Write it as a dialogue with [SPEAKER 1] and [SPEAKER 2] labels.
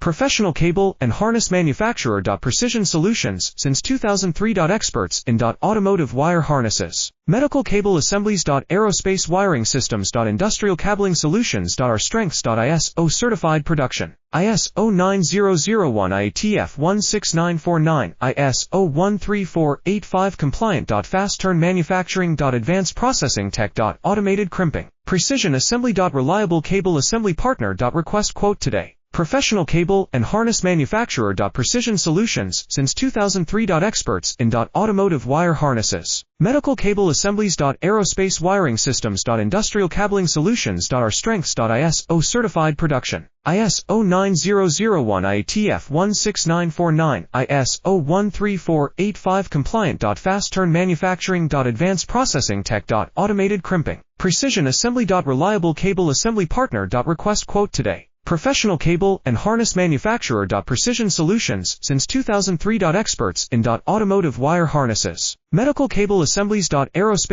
[SPEAKER 1] Professional cable and harness manufacturer. Precision Solutions since 2003. Experts in automotive wire harnesses, medical cable assemblies. Aerospace wiring systems. Industrial cabling solutions. Our strengths. ISO certified production. ISO 9001 IATF 16949, ISO 13485 compliant. Fast turn manufacturing. Advanced processing tech. Automated crimping. Precision assembly. Reliable cable assembly partner. Request quote today. Professional cable and harness manufacturer. Precision Solutions since 2003. Experts in automotive wire harnesses, medical cable assemblies. Aerospace wiring systems. Industrial cabling solutions. Our strengths. ISO certified production. ISO 9001 IATF 16949, ISO 13485 compliant. Fast turn manufacturing. Advanced processing tech. Automated crimping. Precision assembly. Reliable cable assembly partner. Request quote today. Professional cable and harness manufacturer. Precision Solutions since 2003. Experts in automotive wire harnesses, medical cable assemblies. Aerospace